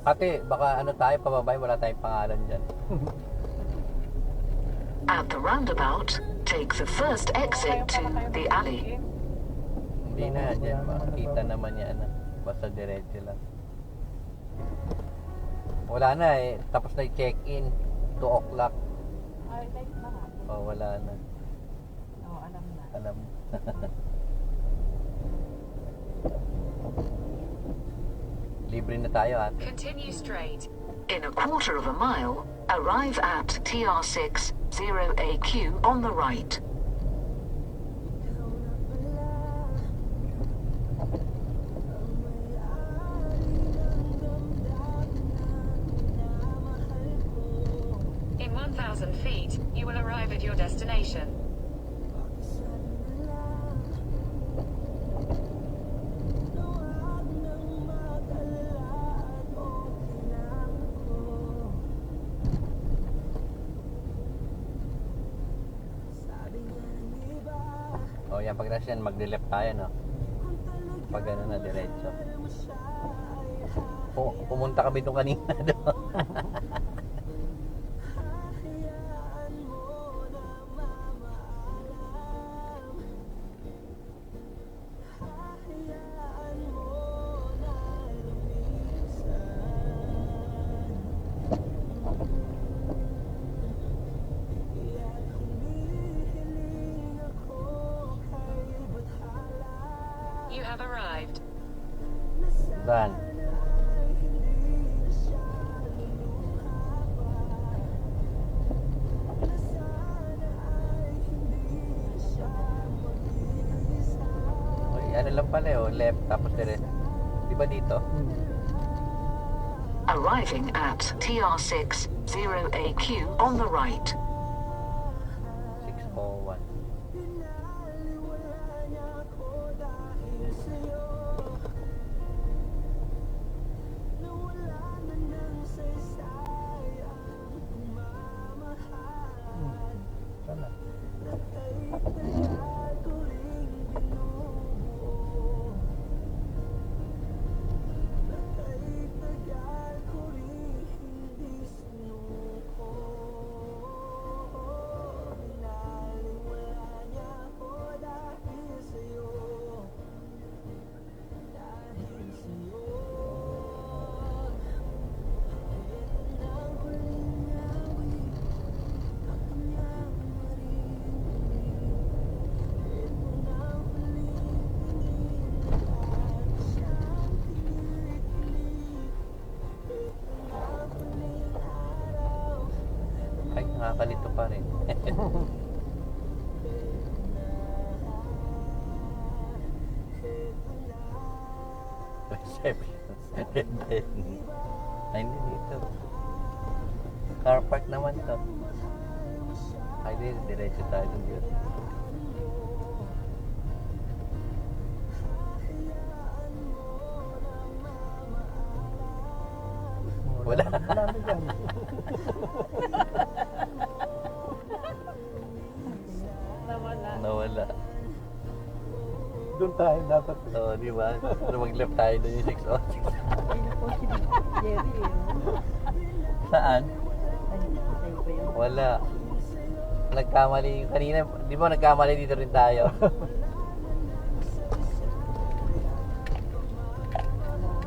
Ate, baka ano tayo, pababay, wala tayong pangalan dyan. At the roundabout, take the first exit to the alley. Hindi na, dyan makikita naman yan. Basta diretso lang. Wala na eh, tapos na i-check-in. 2 o'clock. Ay, like na nga. Oh, wala na. Oo, alam na. Alam. Libre na tayo ate. Continue straight. In a quarter of a mile, arrive at TR6 0AQ on the right. In 1,000 feet, you will arrive at your destination. Oh, yan pag nasa yan, magdi-left tayo, no? Pag ano na, diretso. Pumunta kami doon kanina, no? You have arrived. Saan? Uy, ano lang pala oh, left tapos dire. Di ba dito? Arriving at TR6 0AQ on the right. 601. Sana. Ay, nakakalito pa rin. Reception. Ay, hindi dito. Car park naman to. Ay, di, diretso tayo dun. Wala. Marami dyan. Nawala. Nawala. Doon tayo dapat. Oo, di ba? Pero mag-left tayo doon yung 606. Ay, naku, si Jerry, eh. Saan? Ay, patay ba yun? Wala. Nagkamali yung kanina. Di ba nagkamali dito rin tayo?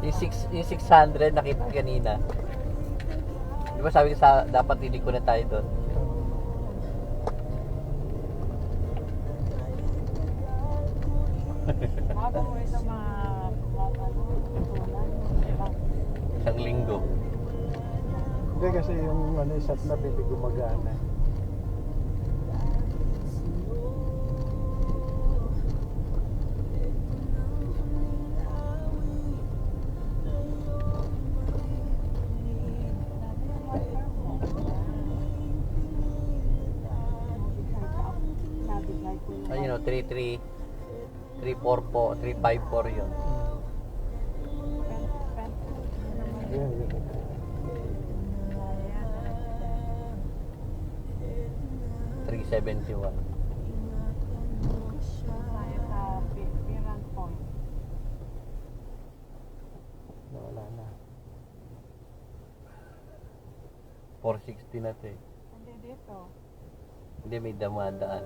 yung 600 nakita ko kanina. Di ba sabi ko sa dapat iliko na tayo doon? Mabang mo ito Isang linggo. Hindi kasi yung ano, isat na hindi gumagana. Ayun o, 344, 354 yun. Yan, yan. 371. Tayo sa Piran Point. Nawala na. 460 na to eh. Hindi dito. Hindi, may damadaan.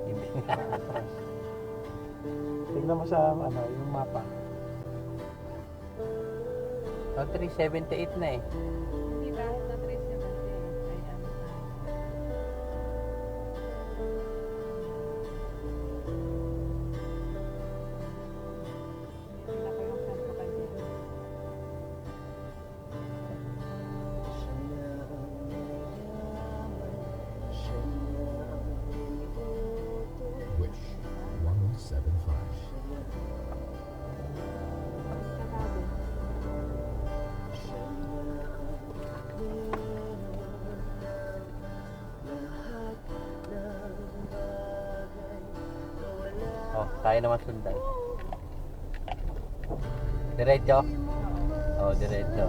Hindi nga. Tignan mo sa ano, yung mapa. Oh, 378 na eh. Hindi dahil na 370 ay ano na. Hindi na ko yung Santo Candelo. Wish 175. Sabi, Oh, kaya naman sundan. Diretso? Oh, diretso.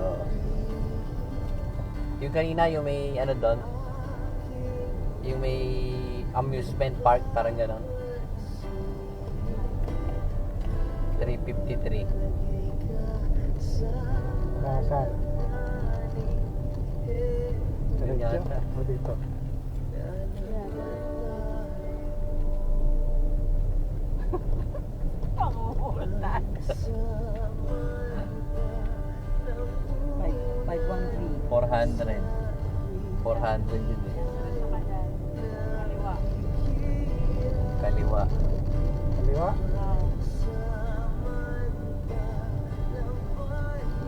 Yung kanina, yung may ano doon, yung may amusement park, parang gano'n. 353. Nasaan? Yun Diretso? yata. O dito? panguhulan. 513. 400. 400 yun eh. Sa kanya, kaliwa. Kaliwa. Kaliwa? Wow.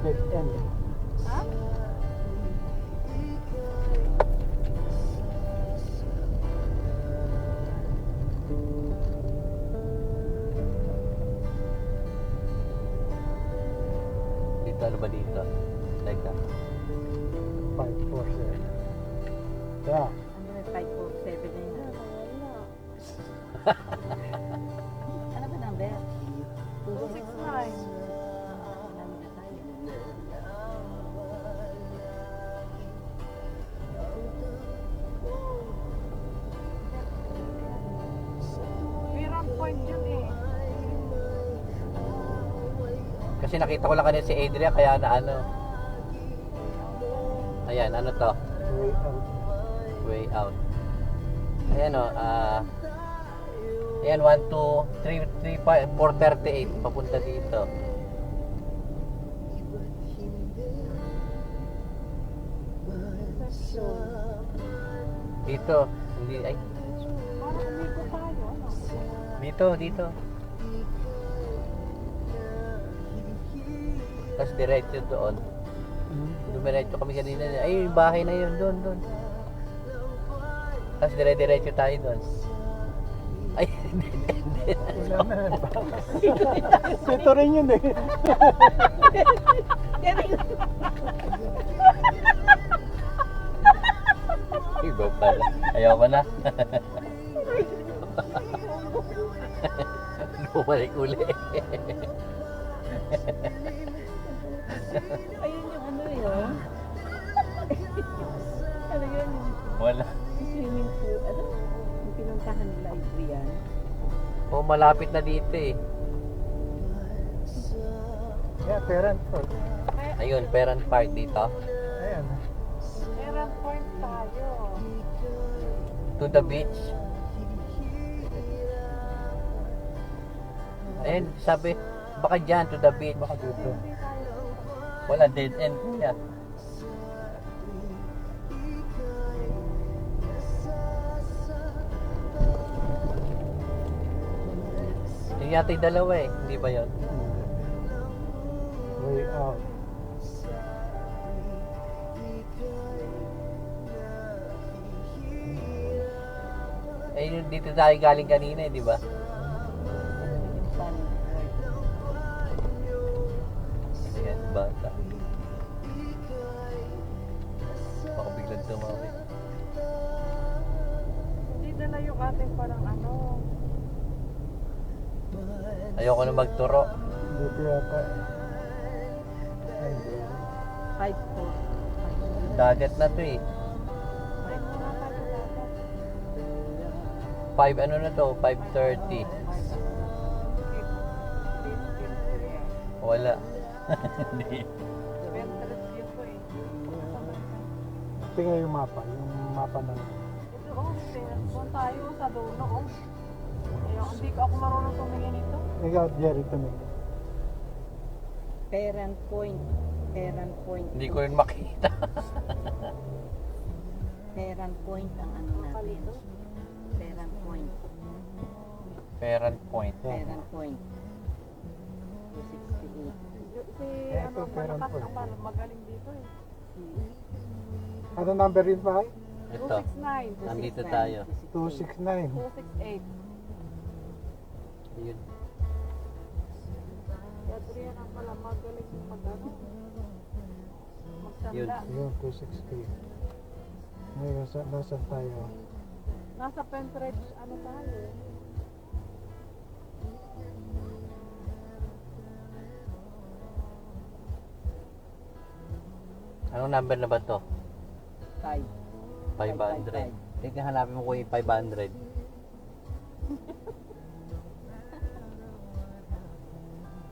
Dead end. Ha? Dito, ano ba dito? Teka. 547. Yeah. Ano na 547 na yun? Ano ba number? 269. Meron point yun eh. Kasi nakita ko lang kanina si Adria, kaya na ano. Ayan, ano to? Way out. Way out. Ayan o, ayan, 1, 2, 3, 4, 438, papunta dito. Dito, hindi, ay, Parang umiko tayo, ano? dito. Tapos diretso doon. Dumiretso kami kanina. Ay, yung bahay na yun, doon. Tapos diretso tayo doon. Ay, hindi. Wala na. Ito rin yun eh. Iba pala. Ayoko na. Bumalik uli. Ayun yung ano yun. Ano yun? Wala. Yung swimming pool. Ano? Yung pinuntahan nila Adrian. Oh, malapit na dito eh. Yeah, parent court. Ayun, Parent Park dito. Ayan. Meron point tayo. To the beach. Ayun, sabi, baka dyan, to the beach. Baka dito. Wala, dead end kuya. Yung yata yung dalawa eh, hindi ba yun? Way out. Eh, yun, dito tayo galing kanina eh, di ba? Yung sun. Ayan, bata. Baka biglang tumawid. Hindi na yung ating parang ano. Ayoko na magturo. Dito yata. Ay, hindi. 5-4. Dagat na to eh. 5 ano na to? 5:30. Wala. Hindi. Pinterest view ko eh. Tingnan yung mapa ng... Ito oh, doon tayo sa dulo oh. Ayun, hindi ako marunong tumingin ito. Ikaw, Jerry, tumingin. Parent point. Parent point. Hindi ko rin makita. Parent point ang ano natin. Parent point. Parent point. Parent point. 268. Si Ito, parent point. magaling dito eh. Ano number yun pa? Ito. 269. Nandito tayo. 269. 268. Yun. Si Adriana pala magaling mag-ano. Yun. Magtanda. Yun, 260. Ngayon, nasan tayo? Nasa Pentridge ano tayo. Anong number na ba to? 5. 500. Tingnan hanapin mo ko yung 500.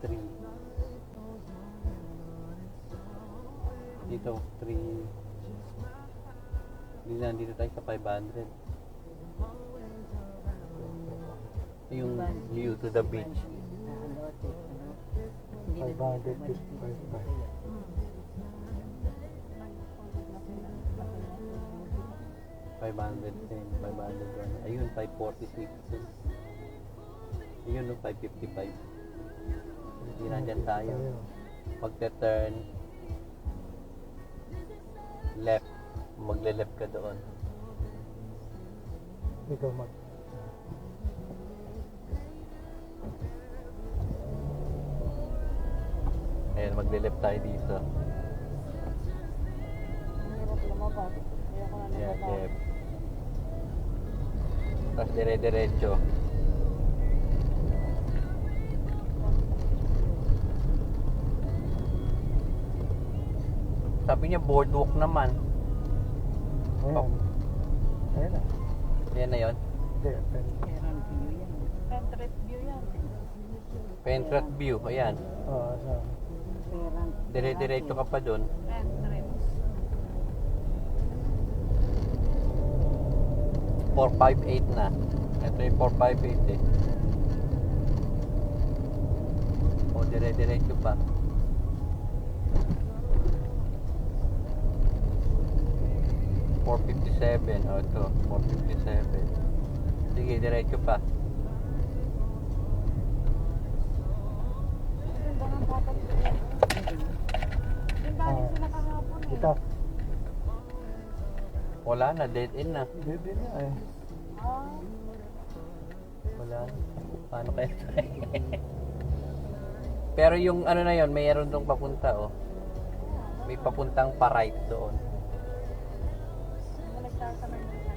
Three. Dito, 3. Dito tayo sa 500. Yung view to the beach. 555. 510, 501. Ayun, 546. Ayun, no, 555. Hindi na dyan tayo. Pagka-turn left, magle-left ka doon. Ikaw mag... Ayan, magle-left tayo dito. Hirap lumabas. Kaya ko na Ayan, lumabas. left. Tapos dire-diretso. Sabi niya boardwalk naman. Ayan. Ayan na. Yan na yon. Hindi, Parent view yan. Pinterest view yan. Pentrat view, ayan. Oo, saan? Parent. Dire-diretso ka pa doon. Pinterest. 458 na. Ito yung 458 eh. O, dire-diretso pa. $457. O, ito. 457. Sige, diretso pa. Ganda ng dapat ko yan. Ganda rin sila kahapon eh. Ito. Wala na, dead end na. Hindi na eh. Ah, Wala na. Paano kaya ito? Pero yung ano na yon, mayroon dong papunta oh. May papuntang pa-right doon. nagtatanong na siya.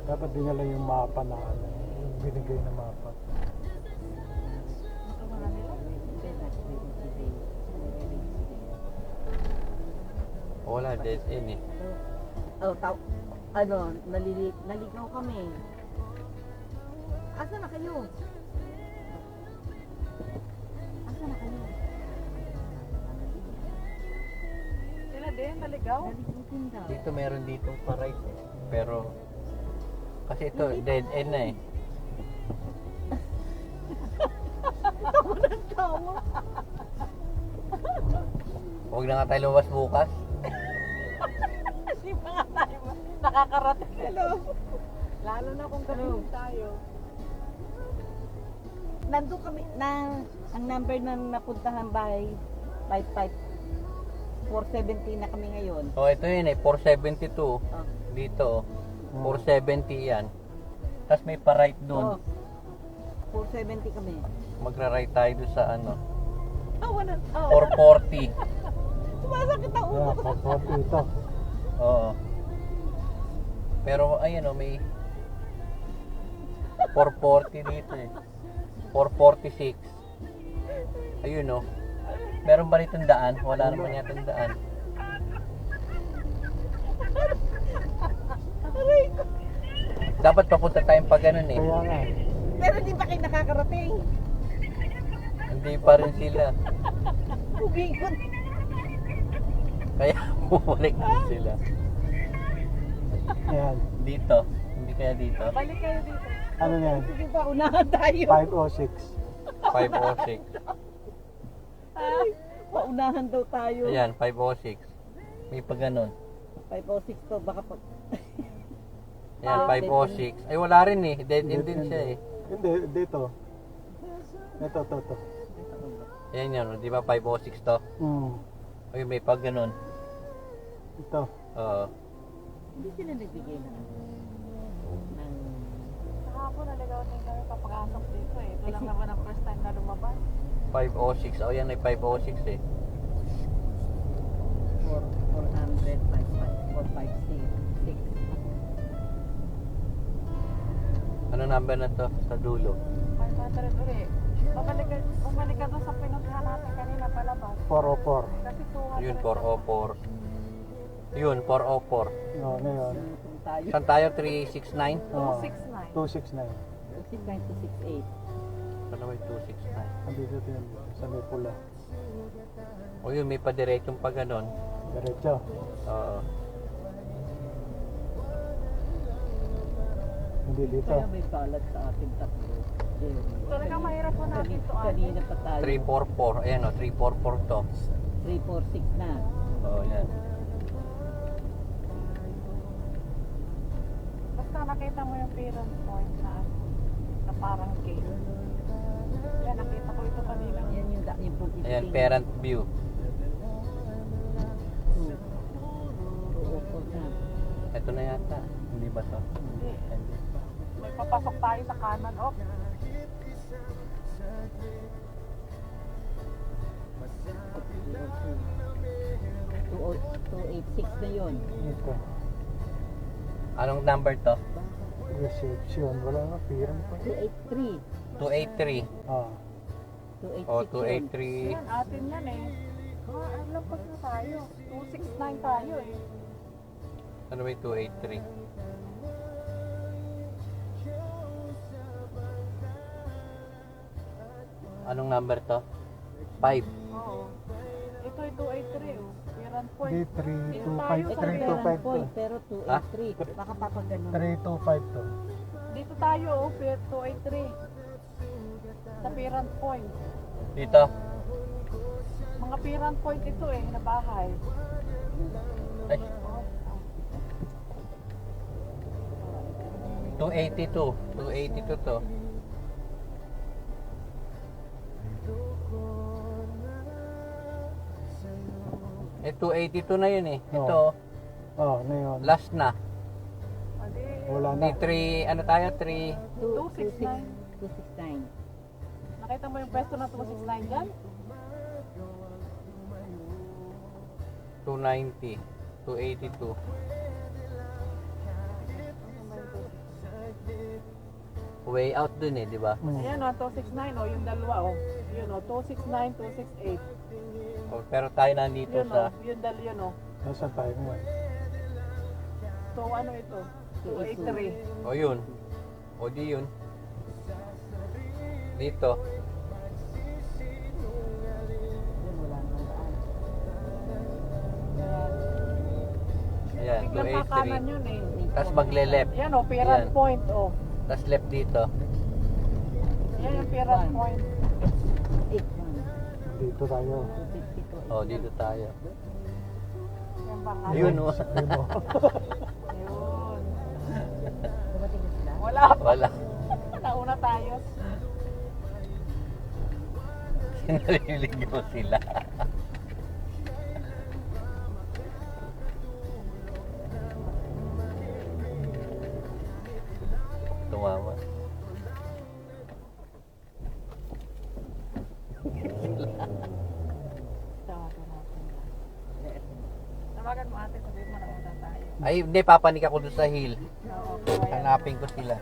Dapat dinala yung mapa na ano. Yung binigay na mapa. Ito mga nila. Wala, dead end eh. Oh, naligaw kami. Asa na kayo? Asa na kayo? Sila din, naligaw. Naligaw din daw. Dito meron ditong pa-right eh. Pero kasi ito dead end na eh. Tawa. Huwag na nga tayo lumabas bukas. Hindi pa nga tayo nakakarating. Hello. Lalo na kung ganun tayo. Nandun kami ang number ng napuntahan bahay 470 na kami ngayon. Oh, ito yun eh, 472. Oh. Dito oh. 470 yan. Tapos may pa-right Oh. doon. 470 kami. Magra-right tayo doon sa ano. Tawa na. Oh. 440. Sumasakit ang ulo Yeah, ko. 440 ito. Oo. Pero ayun oh, may 440 dito eh. 446. Ayun oh. Meron ba nitong daan? Wala naman yata daan. Dapat papunta tayong pa ganun eh. Kaya nga. Pero di ba kayo nakakarating? Hindi pa rin sila. Umikot. Kaya bumalik din sila. Ayan. Dito. Hindi kaya dito. Balik kayo dito. Ano na yan? Sige pa, unahan tayo. 506. 506. Paunahan daw tayo. Ayan, 506. May pa ganun. 506 to, baka pag... Ayan, 506. Ay, wala rin eh. Dead end din siya eh. Hindi, dito. Ito, to. Ayan yun, di ba 506 to? Ay, may pa ganun. Ito. Oo. Hindi sila nagbigay ng... Kahapon naligaw din kami papakasok dito eh. Ito lang naman ang first time na lumabas. 506. Oh, yan ay 506 eh. 400, 456. Ano number na to sa dulo? 500 ulit. Bumalik ka doon sa pinuntahan natin kanina palabas. 404. Kasi 200. Yun, 404. Yun, 404. No, na yun. Kung tayo, Saan tayo? 369? Oh, 269. 269. 269 to 68. Ano ba yung 269? Nandito din. Sa may pula. O yun, may pa-diretsong pa ganun. Diretso. Oo. Hindi dito. Kaya may kalat sa ating tatlo. Talagang mahirap po natin to Kanina pa tayo. 344. Ayan o, 344 to. 346 na. Oo, yan. Basta nakita mo yung parent point na parang cake. Yan, nakita ko ito kanina. Yan yung yung pong Ayan, parent view. 204 na. Ito na yata. Hindi ba to? Hindi. Hindi. May papasok tayo sa kanan. Oh, 286 na yun. Ito. Anong number to? Reception. Wala na. Firm pa. 283. 283. Ah. 286 O, yun. 283. yan, atin yan eh. Lampas na tayo. 269 tayo eh. Ano ba yung 283? Anong number to? 5. Oo. Ito ay 283 oh. Parent point. Hindi, Dito tayo sa 325 to. Point, pero 283. Baka papagano. 325 to. Dito tayo oh, 283. Sa parent point. Dito. Mga parent point ito eh, na bahay. Ay, 282. 282 to. Eh, 282 na yun eh. Ito, Oh, na yun. last na. Adi, Wala na. Di 3, ano tayo? 3, 269. 269. Nakita mo yung pwesto na 269 dyan? 290, 282. Way out dun eh, di ba? Ayan o, 269 o, yung dalawa o. Yun o, 269, 268. Oh, pero tayo nandito Yun o, sa yung dalawa yun o. Nasaan tayo ngayon? So ano ito? 283. O yun. O di yun. Dito. Yun, wala nang daan. Ayan, Biglang kakanan 283. yun eh. Tapos magle-left. Yan o, parent Yan. point o. Tapos left dito. Yan yung parent One. point. 81. Dito tayo. 252. O, dito tayo. Yan baka. Yun o. Yun o. Yun. Dumating na sila? Wala pa. Wala. Nauna tayo. Naliligaw sila. Tumawa. Tawagan natin. Tawagan mo ate, sabihin mo nauna tayo. Ay, hindi, papanik ako doon sa hill. Oo, kaya. Hanapin ko sila.